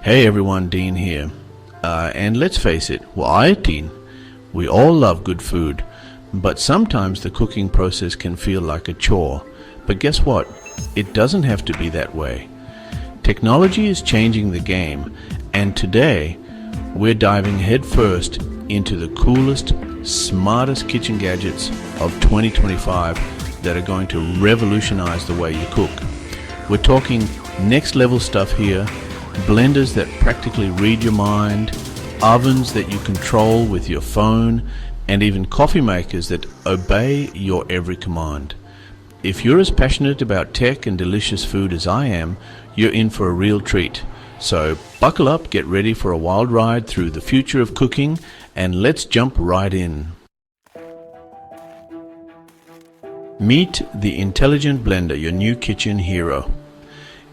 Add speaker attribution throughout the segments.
Speaker 1: Hey everyone, Dean here. And let's face it, Dean, we all love good food, but sometimes the cooking process can feel like a chore. But guess what? It doesn't have to be that way. Technology is changing the game, and today we're diving headfirst into the coolest, smartest kitchen gadgets of 2025 that are going to revolutionize the way you cook. We're talking next level stuff here, blenders that practically read your mind, ovens that you control with your phone, and even coffee makers that obey your every command. If you're as passionate about tech and delicious food as I am, you're in for a real treat. So buckle up, get ready for a wild ride through the future of cooking, and let's jump right in. Meet the Intelligent Blender, your new kitchen hero.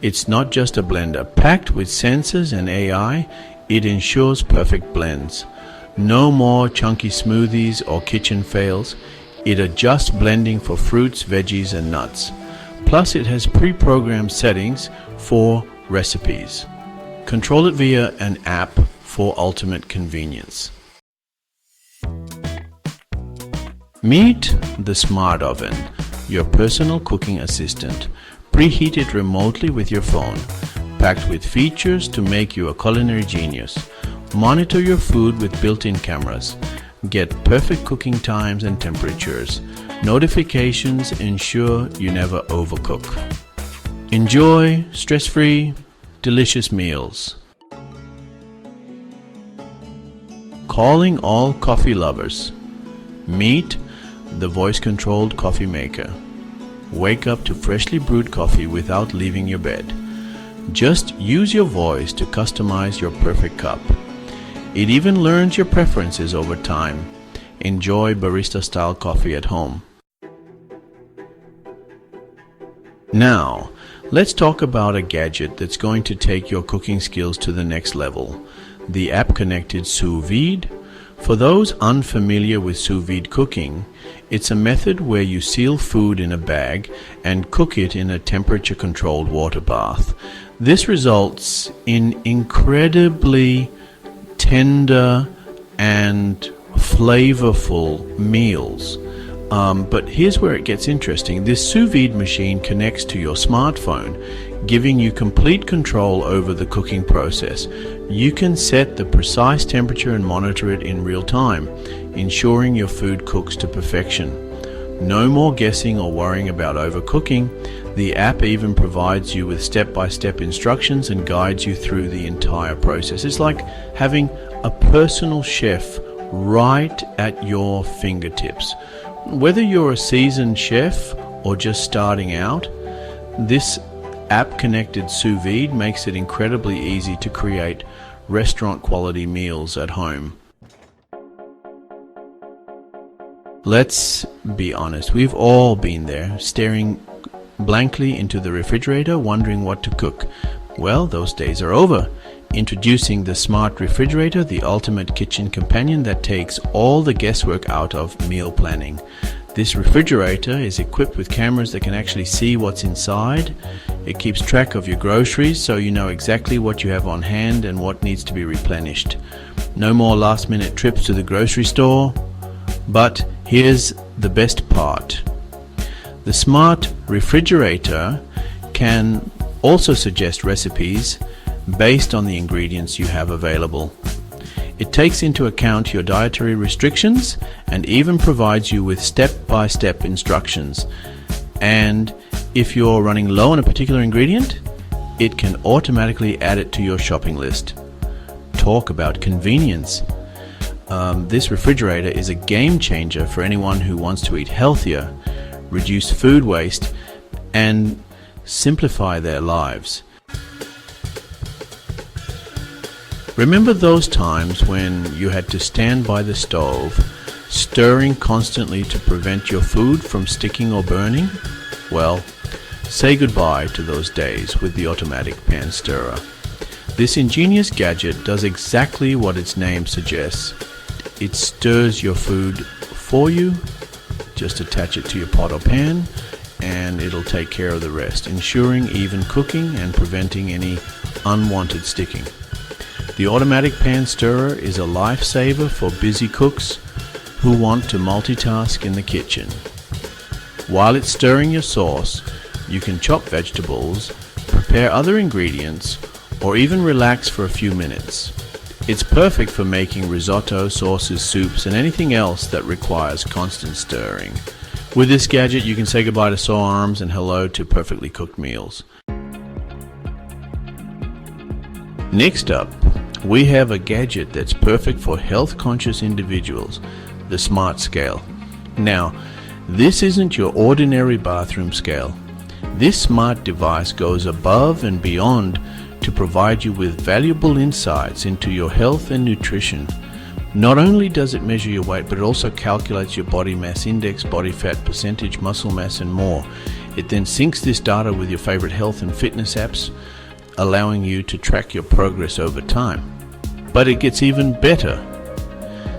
Speaker 1: It's not just a blender. Packed with sensors and AI, it ensures perfect blends. No more chunky smoothies or kitchen fails. It adjusts blending for fruits, veggies, and nuts. Plus, it has pre-programmed settings for recipes. Control it via an app for ultimate convenience. Meet the Smart Oven, your personal cooking assistant. Preheat it remotely with your phone. Packed with features to make you a culinary genius. Monitor your food with built-in cameras. Get perfect cooking times and temperatures. Notifications ensure you never overcook. Enjoy stress-free, delicious meals. Calling all coffee lovers. Meet the voice-controlled coffee maker. Wake up to freshly brewed coffee without leaving your bed. Just use your voice to customize your perfect cup. It even learns your preferences over time. Enjoy barista-style coffee at home. Now, let's talk about a gadget that's going to take your cooking skills to the next level. The app-connected sous vide. For those unfamiliar with sous vide cooking, it's a method where you seal food in a bag and cook it in a temperature-controlled water bath. This results in incredibly tender and flavorful meals. But here's where it gets interesting. This sous vide machine connects to your smartphone, giving you complete control over the cooking process. You can set the precise temperature and monitor it in real time, ensuring your food cooks to perfection. No more guessing or worrying about overcooking. The app even provides you with step-by-step instructions and guides you through the entire process. It's like having a personal chef right at your fingertips. Whether you're a seasoned chef or just starting out, this app-connected sous vide makes it incredibly easy to create restaurant-quality meals at home. Let's be honest, we've all been there, staring blankly into the refrigerator, wondering what to cook. Well, those days are over. Introducing the Smart Refrigerator, the ultimate kitchen companion that takes all the guesswork out of meal planning. This refrigerator is equipped with cameras that can actually see what's inside. It keeps track of your groceries so you know exactly what you have on hand and what needs to be replenished. No more last-minute trips to the grocery store. But here's the best part. The Smart Refrigerator can also suggest recipes based on the ingredients you have available. It takes into account your dietary restrictions and even provides you with step-by-step instructions. And if you're running low on a particular ingredient, it can automatically add it to your shopping list. Talk about convenience. This refrigerator is a game changer for anyone who wants to eat healthier, reduce food waste, and simplify their lives. Remember those times when you had to stand by the stove, stirring constantly to prevent your food from sticking or burning? Well, say goodbye to those days with the automatic pan stirrer. This ingenious gadget does exactly what its name suggests. It stirs your food for you. Just attach it to your pot or pan and it'll take care of the rest, ensuring even cooking and preventing any unwanted sticking. The automatic pan stirrer is a lifesaver for busy cooks who want to multitask in the kitchen. While it's stirring your sauce, you can chop vegetables, prepare other ingredients, or even relax for a few minutes. It's perfect for making risotto, sauces, soups, and anything else that requires constant stirring. With this gadget, you can say goodbye to sore arms and hello to perfectly cooked meals. Next up, we have a gadget that's perfect for health-conscious individuals, the Smart Scale. Now, this isn't your ordinary bathroom scale. This smart device goes above and beyond to provide you with valuable insights into your health and nutrition. Not only does it measure your weight, but it also calculates your body mass index, body fat percentage, muscle mass, and more. It then syncs this data with your favorite health and fitness apps, allowing you to track your progress over time. But it gets even better.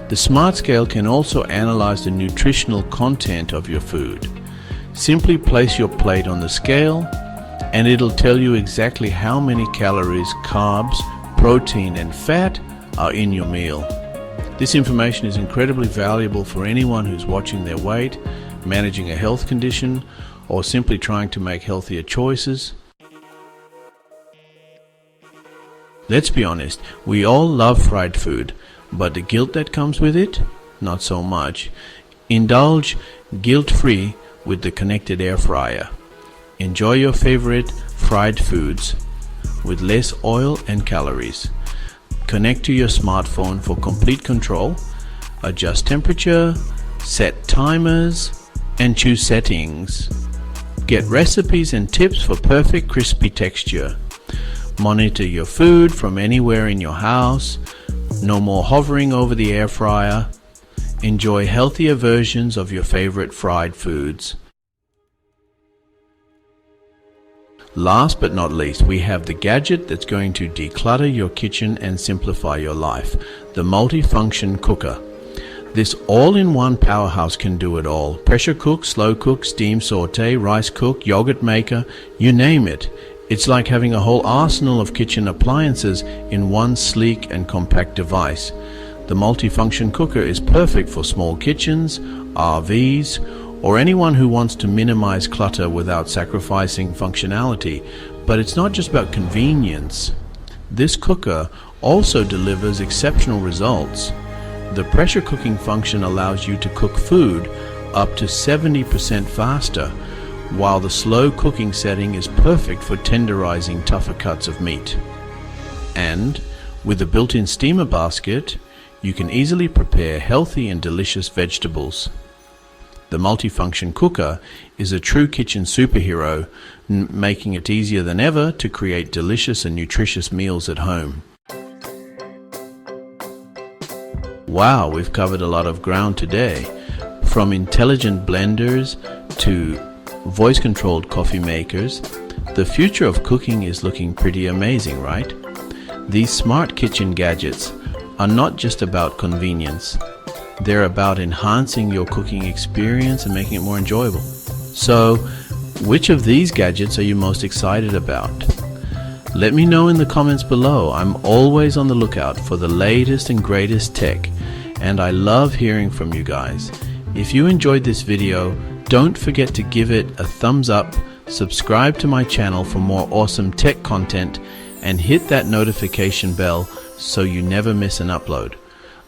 Speaker 1: The Smart Scale can also analyze the nutritional content of your food. Simply place your plate on the scale, and it'll tell you exactly how many calories, carbs, protein, and fat are in your meal. This information is incredibly valuable for anyone who's watching their weight, managing a health condition, or simply trying to make healthier choices. Let's be honest, we all love fried food, but the guilt that comes with it? Not so much. Indulge guilt-free with the connected air fryer. Enjoy your favorite fried foods with less oil and calories. Connect to your smartphone for complete control, adjust temperature, set timers, and choose settings. Get recipes and tips for perfect crispy texture. Monitor your food from anywhere in your house. No more hovering over the air fryer. Enjoy healthier versions of your favorite fried foods. Last but not least, we have the gadget that's going to declutter your kitchen and simplify your life, the multifunction cooker. This all-in-one powerhouse can do it all. Pressure cook, slow cook, steam saute, rice cook, yogurt maker, you name it. It's like having a whole arsenal of kitchen appliances in one sleek and compact device. The multifunction cooker is perfect for small kitchens, RVs, or anyone who wants to minimize clutter without sacrificing functionality. But it's not just about convenience. This cooker also delivers exceptional results. The pressure cooking function allows you to cook food up to 70% faster, while the slow cooking setting is perfect for tenderizing tougher cuts of meat. And with a built-in steamer basket, you can easily prepare healthy and delicious vegetables. The multifunction cooker is a true kitchen superhero, making it easier than ever to create delicious and nutritious meals at home. Wow, we've covered a lot of ground today. From intelligent blenders to voice-controlled coffee makers, the future of cooking is looking pretty amazing, right? These smart kitchen gadgets are not just about convenience. They're about enhancing your cooking experience and making it more enjoyable. So, which of these gadgets are you most excited about? Let me know in the comments below. I'm always on the lookout for the latest and greatest tech, and I love hearing from you guys. If you enjoyed this video, don't forget to give it a thumbs up, subscribe to my channel for more awesome tech content, and hit that notification bell so you never miss an upload.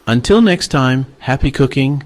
Speaker 1: Until next time, happy cooking.